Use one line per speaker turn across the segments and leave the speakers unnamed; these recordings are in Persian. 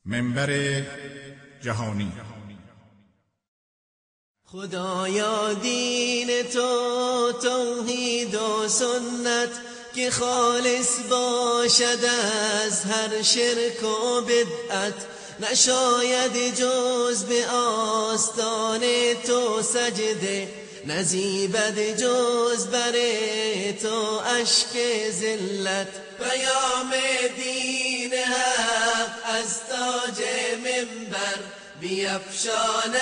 منبر جهانی.
خدایا دین تو توحید و سنت که خالص باشد از هر شرک و بدعت، نشاید جز به آستان تو سجده، نزیبد جز بر تو اشک ذلت. پیام دین حق از تاج منبر بیفشاند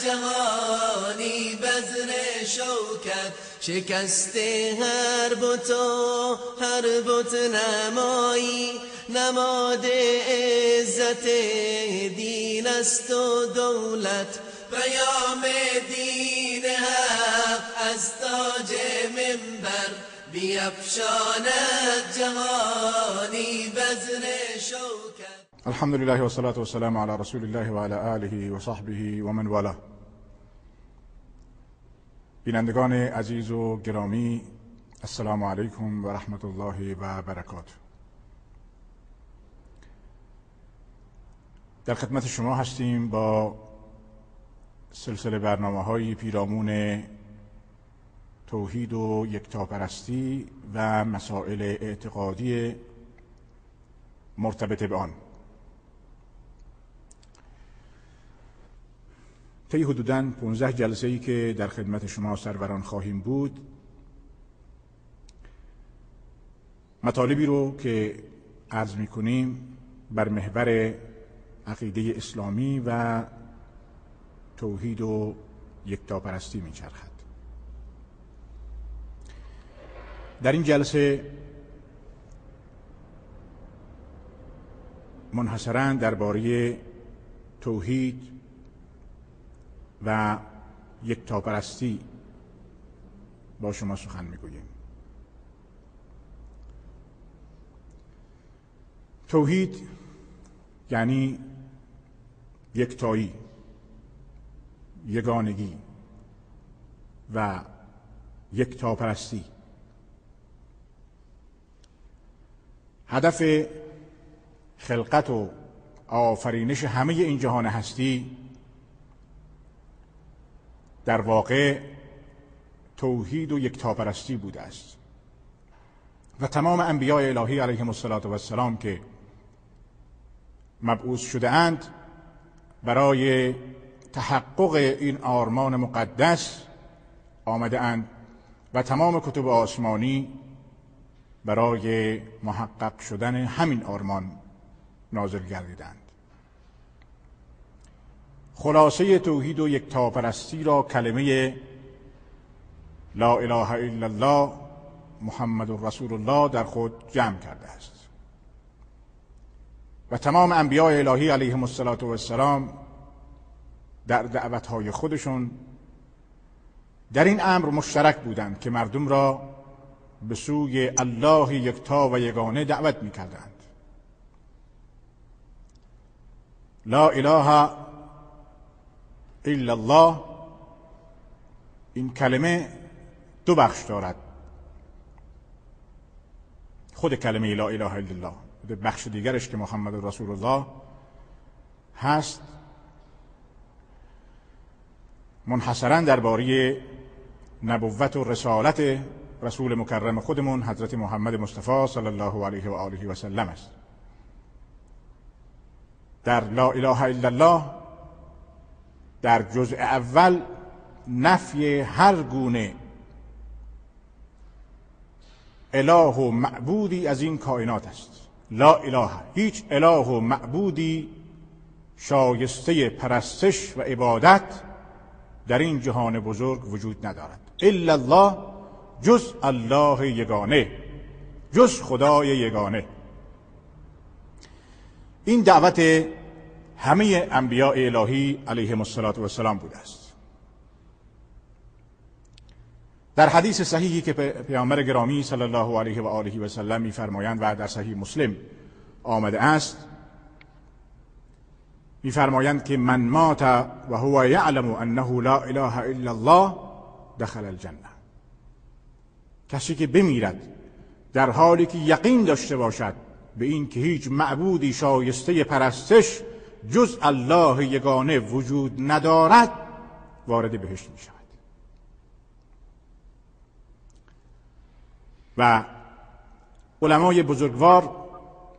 جهانی بذر شوکت. شکست هر بت و هر بت نمایی، نماد عزت دین است و دولت. پیام دین حق از تاج منبر بیفشاند جهانی بذر شوکت.
الحمد لله و صلاة و سلام علی رسول الله و علی آله و صحبه و من والاه. بینندگان عزیز و گرامی، السلام علیکم و رحمت الله و برکاته. در خدمت شما هستیم با سلسله برنامه‌های پیرامون توحید و یکتاپرستی و مسائل اعتقادی مرتبط به آن. طی حدوداً 15 جلسه‌ای که در خدمت شما سروران خواهیم بود، مطالبی رو که عرض می‌کنیم بر محور عقیده اسلامی و توحید و یکتاپرستی می‌چرخد. در این جلسه منحصراً درباره توحید و یکتاپرستی با شما سخن میگوییم. توحید یعنی یکتایی، یگانگی و یکتاپرستی. هدف خلقت و آفرینش همه این جهان هستی در واقع توحید و یکتاپرستی بوده است و تمام انبیاء الهی علیهم السلام که مبعوث شده اند برای تحقق این آرمان مقدس آمده اند و تمام کتب آسمانی برای محقق شدن همین آرمان نازل گردیدند. خلاصه توحید و یکتاپرستی را کلمه لا اله الا الله محمد رسول الله در خود جمع کرده است و تمام انبیاء الهی علیهم السلام در دعوتهای خودشون در این امر مشترک بودند که مردم را به سوی الله یکتا و یگانه دعوت می‌کردند. لا اله الا الله، این کلمه دو بخش دارد. خود کلمه لا اله الا الله، بخش دیگرش که محمد رسول الله هست، منحصراً درباره نبوت و رسالت رسول مکرم خودمون حضرت محمد مصطفی صلی الله علیه و آله و سلم است. در لا اله الا الله در جزء اول نفی هر گونه اله و معبودی از این کائنات است. لا اله، هیچ اله و معبودی شایسته پرستش و عبادت در این جهان بزرگ وجود ندارد الا الله، جز الله یگانه، جز خدای یگانه. این دعوت همه انبیاء الهی علیهم السلام بوده است. در حدیث صحیحی که پیامبر گرامی صلی الله علیه و آله و سلم می‌فرمایند و در صحیح مسلم آمده است، می‌فرمایند که من مات و هو یعلم انه لا اله الا الله دخل الجنه. کسی که بمیرد در حالی که یقین داشته باشد به این که هیچ معبودی شایسته پرستش جز الله یگانه وجود ندارد وارد بهشت می شود. و علمای بزرگوار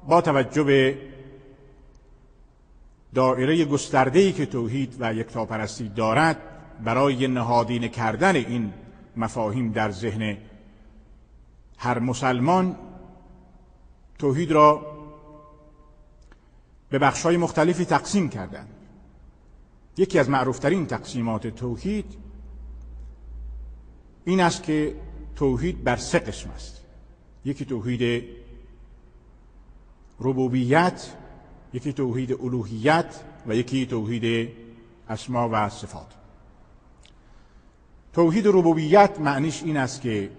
با توجه به دایره گسترده‌ای که توحید و یکتاپرستی دارد برای نهادینه کردن این مفاهیم در ذهن هر مسلمان توحید را به بخش‌های مختلفی تقسیم کردند. یکی از معروفترین تقسیمات توحید این است که توحید بر 3 قسم است. یکی توحید ربوبیت، یکی توحید الوهیت و یکی توحید اسما و صفات. توحید ربوبیت معنیش این است که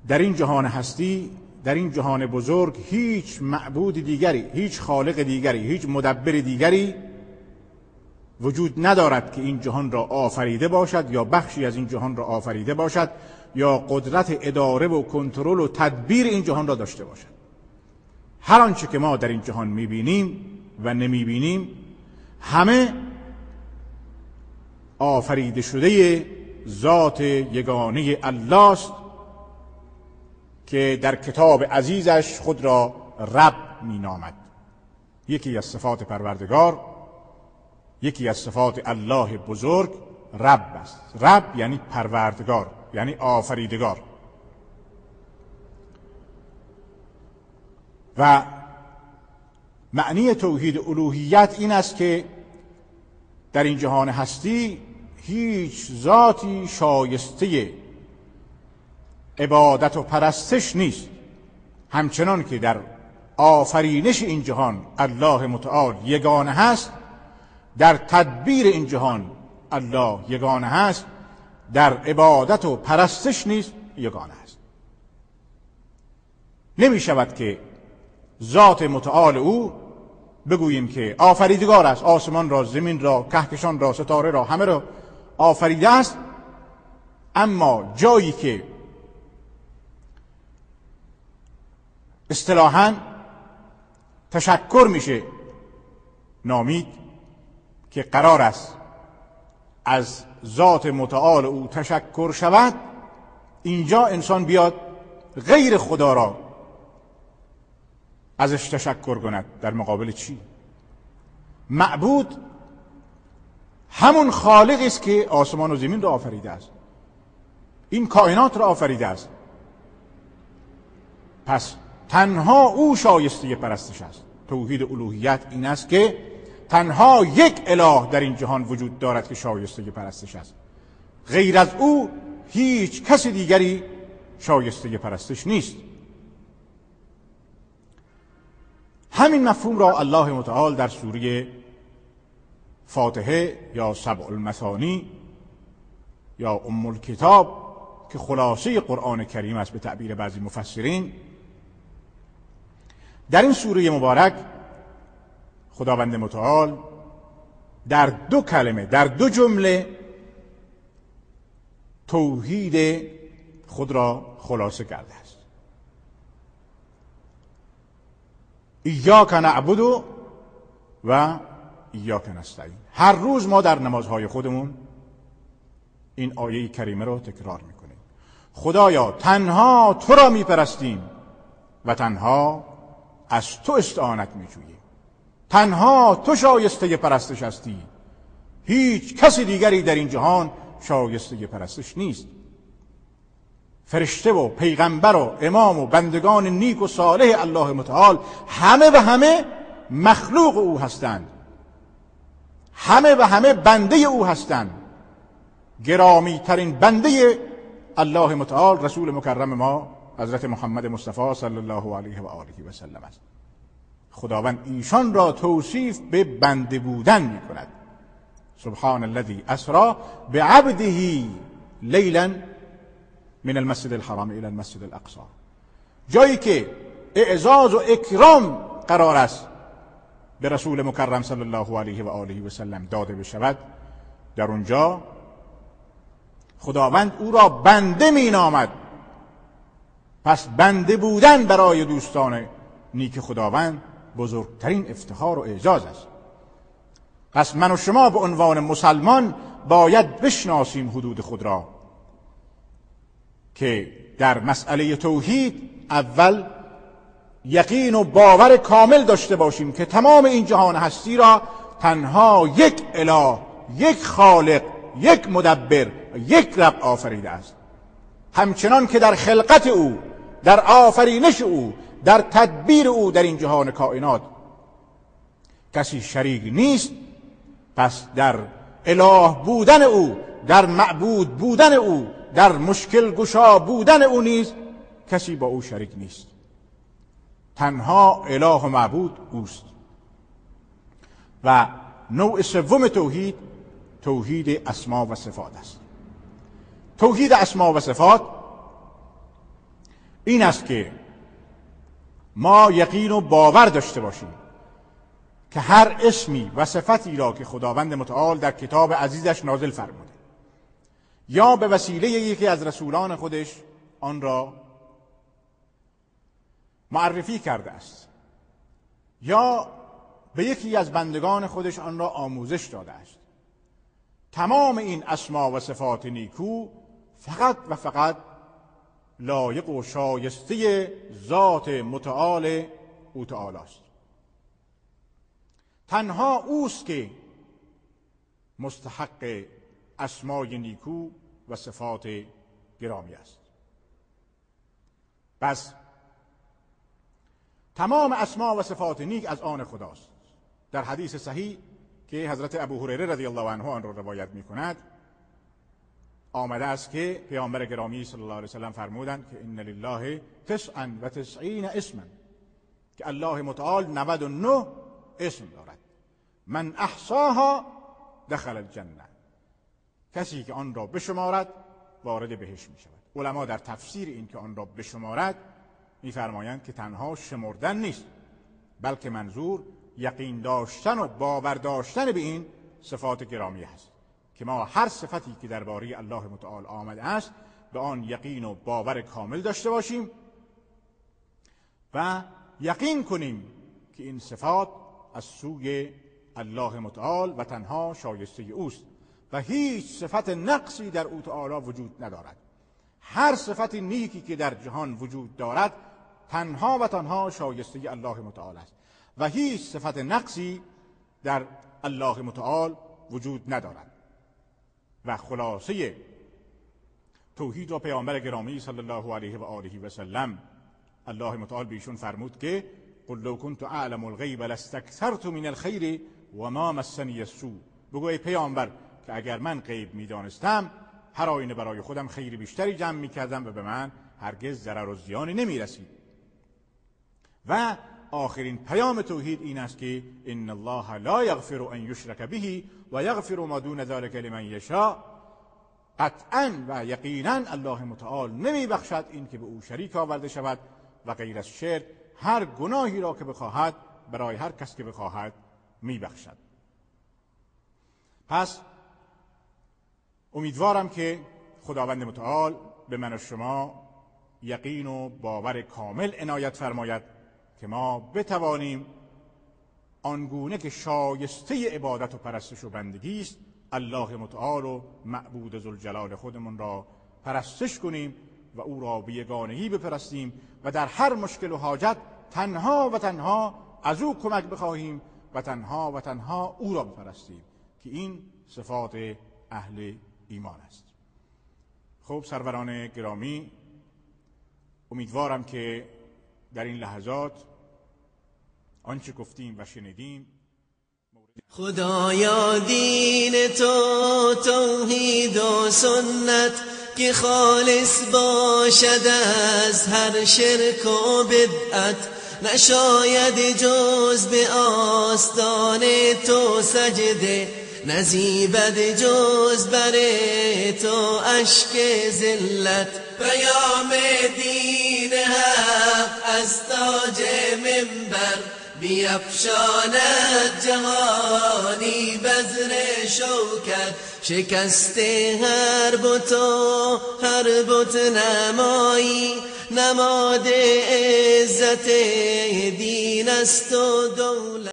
در این جهان هستی، در این جهان بزرگ هیچ معبود دیگری، هیچ خالق دیگری، هیچ مدبر دیگری وجود ندارد که این جهان را آفریده باشد یا بخشی از این جهان را آفریده باشد یا قدرت اداره و کنترل و تدبیر این جهان را داشته باشد. هر آنچه که ما در این جهان می‌بینیم و نمی‌بینیم همه آفریده شده ذات یگانه الله است که در کتاب عزیزش خود را رب می‌نامد. یکی از صفات پروردگار، یکی از صفات الله بزرگ رب است. رب یعنی پروردگار، یعنی آفریدگار. و معنی توحید الوهیت این است که در این جهان هستی هیچ ذاتی شایسته عبادت و پرستش نیست، همچنان که در آفرینش این جهان الله متعال یگانه هست، در تدبیر این جهان الله یگانه هست، در عبادت و پرستش نیز یگانه است. نمی شود که ذات متعال او بگوییم که آفریدگار است، آسمان را، زمین را، کهکشان را، ستاره را، همه را آفریده است، اما جایی که اصطلاحاً تشکر میشه نامید که قرار است از ذات متعال او تشکر شود، اینجا انسان بیاد غیر خدا را ازش تشکر کند. در مقابل چی؟ معبود همون خالقی است که آسمان و زمین را آفریده است، این کائنات را آفریده است. پس تنها او شایسته پرستش است. توحید الوهیت این است که تنها یک اله در این جهان وجود دارد که شایسته پرستش است، غیر از او هیچ کس دیگری شایسته پرستش نیست. همین مفهوم را الله متعال در سوره فاتحه یا سبع المثانی یا ام الکتاب که خلاصه قرآن کریم است به تعبیر بعضی مفسرین، در این سوره مبارک خداوند متعال در 2 کلمه، در 2 جمله توحید خود را خلاصه کرده است. ایاک نعبد و ایاک نستعین. هر روز ما در نمازهای خودمون این آیه کریمه را تکرار میکنیم. خدایا تنها تو را میپرستیم و تنها از تو استعانت میجوییم. تنها تو شایسته پرستش هستی، هیچ کسی دیگری در این جهان شایسته پرستش نیست. فرشته و پیغمبر و امام و بندگان نیک و صالح الله متعال همه و همه مخلوق او هستند، همه و همه بنده او هستند. گرامی ترین بنده الله متعال رسول مکرم ما حضرت محمد مصطفی صلی الله علیه و آله و سلم است. خداوند ایشان را توصیف به بنده بودن می کند. سبحان الذی اسری بعبده لیلا من المسجد الحرام الى المسجد الاقصی. جایی که اعزاز و اکرام قرار است به رسول مکرم صلی الله علیه و آله و سلم داده بشود، در اونجا خداوند او را بنده می نامد. پس بنده بودن برای دوستان نیک خداوند بزرگترین افتخار و اعزاز است. پس من و شما به عنوان مسلمان باید بشناسیم حدود خود را که در مسئله توحید اول یقین و باور کامل داشته باشیم که تمام این جهان هستی را تنها یک اله، یک خالق، یک مدبر، یک رب آفریده است. همچنان که در خلقت او، در آفرینش او، در تدبیر او در این جهان کائنات کسی شریک نیست، پس در اله بودن او، در معبود بودن او، در مشکل گشا بودن او نیز کسی با او شریک نیست. تنها اله و معبود اوست. و نوع سوم توحید، توحید اسما و صفات است. توحید اسما و صفات این است که ما یقین و باور داشته باشیم که هر اسمی و صفتی را که خداوند متعال در کتاب عزیزش نازل فرموده یا به وسیله یکی از رسولان خودش آن را معرفی کرده است یا به یکی از بندگان خودش آن را آموزش داده است، تمام این اسما و صفات نیکو فقط و فقط لایق و شایسته ذات متعال او تعالی است. تنها اوست که مستحق اسمای نیکو و صفات گرامی است. پس تمام اسما و صفات نیک از آن خداست. در حدیث صحیح که حضرت ابو هریره رضی الله عنه آن را روایت می کند آمده است که پیامبر گرامی صلی الله علیه وسلم فرمودند که ان لله 99 اسما، که الله متعال 99 اسم دارد، من احصاها دخل الجنه، کسی که آن را بشمارد وارد بهشت می شود. علما در تفسیر این که آن را بشمارد می‌فرمایند که تنها شمردن نیست، بلکه منظور یقین داشتن و باور داشتن به این صفات گرامی است که ما هر صفتی که درباره الله متعال آمده است به آن یقین و باور کامل داشته باشیم و یقین کنیم که این صفات از سوی الله متعال و تنها شایسته اوست و هیچ صفت نقصی در او تعالی وجود ندارد. هر صفت نیکی که در جهان وجود دارد تنها و تنها شایسته الله متعال است و هیچ صفت نقصی در الله متعال وجود ندارد. و خلاصه توحید را پیامبر گرامی صلی الله علیه و آله و سلم الله متعال بیشون فرمود که قل لو كنت اعلم الغیب لاستكثرت من الخیر و ما مسنی السوء، بگو ای پیامبر که اگر من غیب میدانستم هر آینه برای خودم خیر بیشتری جمع میکردم و به من هرگز ضرر و زیانی نمیرسید. و آخرین پیام توحید این است که ان الله لا یغفر ان یشرک به و یغفر ما دون ذلک لمن یشاء، قطعا و یقینا الله متعال نمیبخشد این که به او شریک آورده شود و غیر از شرک هر گناهی را که بخواهد برای هر کس که بخواهد میبخشد. پس امیدوارم که خداوند متعال به من و شما یقین و باور کامل عنایت فرماید که ما بتوانیم آنگونه که شایسته عبادت و پرستش و بندگی است الله متعال و معبود ذوالجلال خودمون را پرستش کنیم و او را به یگانگی بپرستیم و در هر مشکل و حاجت تنها و تنها از او کمک بخواهیم و تنها و تنها او را بپرستیم که این صفات اهل ایمان است. خب سروران گرامی، امیدوارم که در این لحظات آنچه گفتیم و شنیدیم
خدایا دین تو توحید و سنت که خالص باشد از هر شرک و بدعت، نشاید جز به آستان تو سجده، نزیبد جز بر تو اشک ذلت. پیام دین حق از تاج منبر بیفشاند جهانی بذر شوکت، شکست هر بت و هر بت نمایی، نماد عزت دین دین است و دولت.